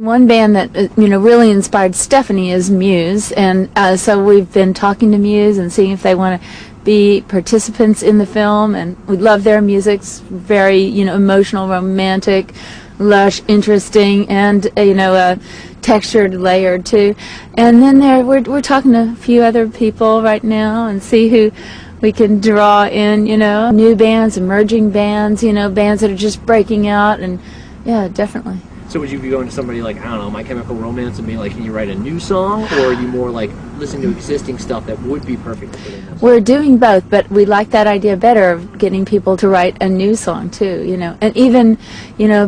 One band that really inspired Stephanie is Muse, and so we've been talking to Muse and seeing if they want to be participants in the film, and we love their music. It's very emotional, romantic, lush, interesting, and textured, layered too. And then we're talking to a few other people right now and see who we can draw in, new bands, emerging bands, bands that are just breaking out, and yeah, definitely. So would you be going to somebody like, I don't know, My Chemical Romance and being like, can you write a new song? Or are you more like listening to existing stuff that would be perfect for them? We're doing both, but we like that idea better of getting people to write a new song too, And even,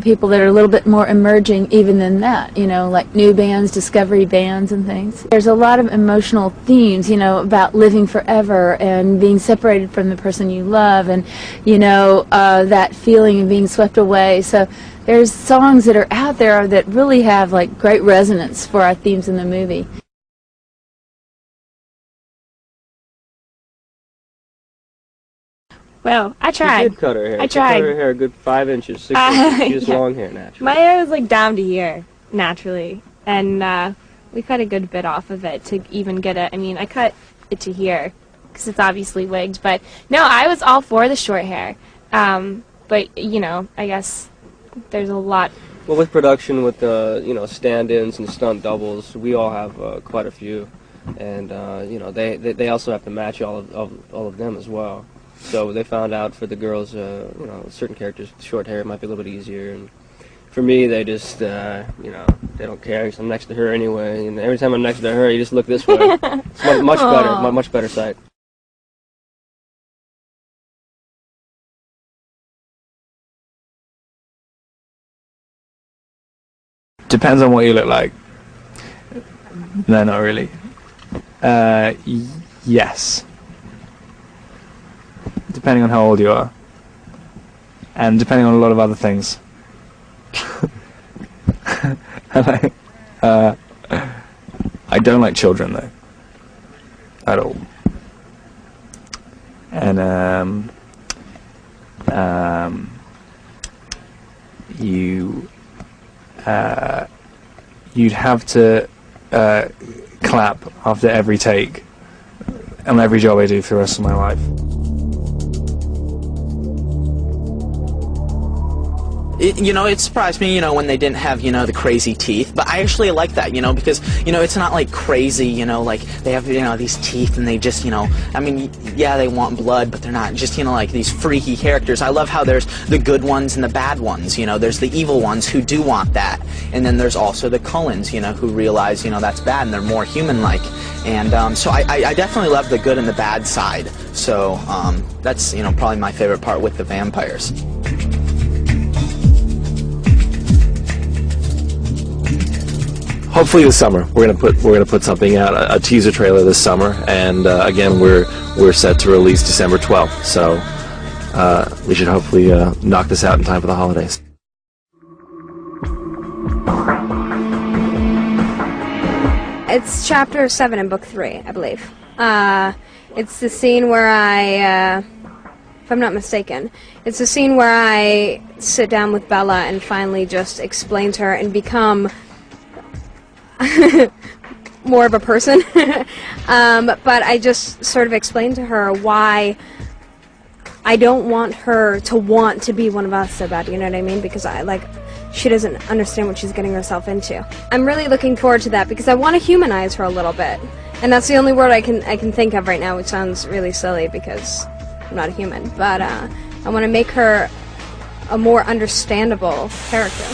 people that are a little bit more emerging even than that, like new bands, discovery bands and things. There's a lot of emotional themes, about living forever and being separated from the person you love and, that feeling of being swept away. So there's songs that are out there that really have like great resonance for our themes in the movie. Well, I tried. She did cut her hair. I tried. She cut her hair a good 5 inches, 6 inches. She has long hair naturally. My hair was like down to here naturally, and we cut a good bit off of it to even get it. I mean, I cut it to here because it's obviously wigged, but no, I was all for the short hair. But I guess there's a lot. Well, with production, with stand-ins and stunt doubles, we all have quite a few, and they also have to match all of them as well. So they found out for the girls, certain characters with short hair might be a little bit easier, and for me, they just they don't care because I'm next to her anyway, and every time I'm next to her, you just look this way. It's much better sight. Depends on what you look like. No, not really. Yes. Depending on how old you are. And depending on a lot of other things. I don't like children, though. At all. And, you'd have to clap after every take on every job I do for the rest of my life. It surprised me, when they didn't have, the crazy teeth. But I actually like that, because, it's not like crazy, like they have, these teeth and they just, I mean, yeah, they want blood, but they're not just, like these freaky characters. I love how there's the good ones and the bad ones, there's the evil ones who do want that. And then there's also the Cullens, who realize, that's bad and they're more human-like. And so I definitely love the good and the bad side. So that's, probably my favorite part with the vampires. Hopefully this summer we're gonna put something out, a teaser trailer this summer, and again we're set to release December 12th. So we should hopefully knock this out in time for the holidays. It's chapter 7 in book 3, I believe. It's the scene where if I'm not mistaken, it's the scene where I sit down with Bella and finally just explain to her and become more of a person. But I just sort of explained to her why I don't want her to want to be one of us so bad, you know what I mean? Because she doesn't understand what she's getting herself into. I'm really looking forward to that because I want to humanize her a little bit. And that's the only word I can think of right now, which sounds really silly because I'm not a human. But I want to make her a more understandable character.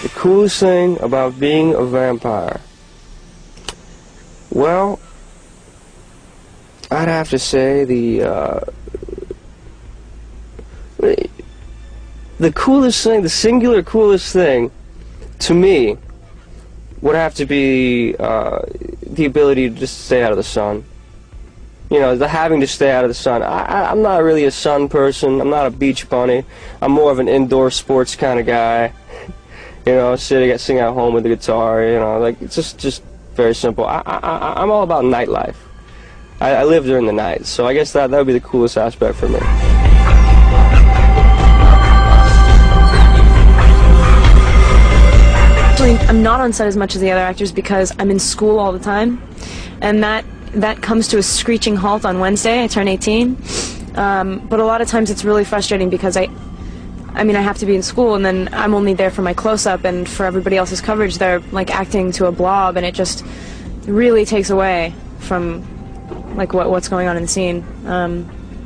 The coolest thing about being a vampire? Well, I'd have to say the coolest thing, the singular coolest thing, to me, would have to be the ability to just stay out of the sun. The having to stay out of the sun. I'm not really a sun person. I'm not a beach bunny. I'm more of an indoor sports kind of guy. Sing at home with the guitar, it's just very simple. I'm all about nightlife. I live during the night, so I guess that would be the coolest aspect for me. actually, I'm not on set as much as the other actors because I'm in school all the time, and that comes to a screeching halt on Wednesday. I turn 18, but a lot of times it's really frustrating because I have to be in school, and then I'm only there for my close-up, and for everybody else's coverage, they're like acting to a blob, and it just really takes away from like what's going on in the scene.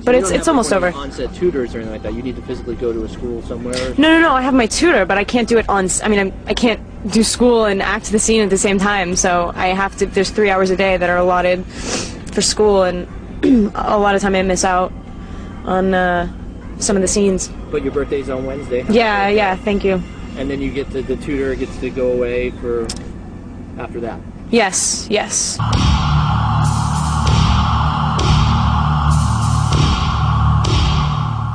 But it's almost over. On-set tutors or anything like that. You need to physically go to a school somewhere. No. I have my tutor, but I can't do it on. I can't do school and act the scene at the same time. So I have to. There's 3 hours a day that are allotted for school, and a lot of time I miss out on some of the scenes. But your birthday's on Wednesday. Yeah. Thank you. And then you get the tutor gets to go away for after that. Yes.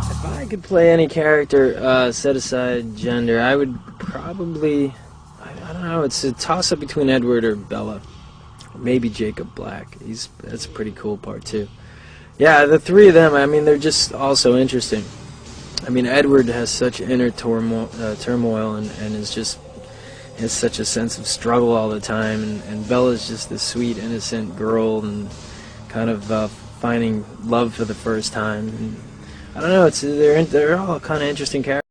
If I could play any character, set aside gender, I would probably, I don't know, it's a toss-up between Edward or Bella. Or maybe Jacob Black. That's a pretty cool part, too. Yeah, the three of them, they're just all so interesting. Edward has such inner turmoil and is just has such a sense of struggle all the time, and Bella's just this sweet, innocent girl and kind of finding love for the first time. And I don't know, they're all kind of interesting characters.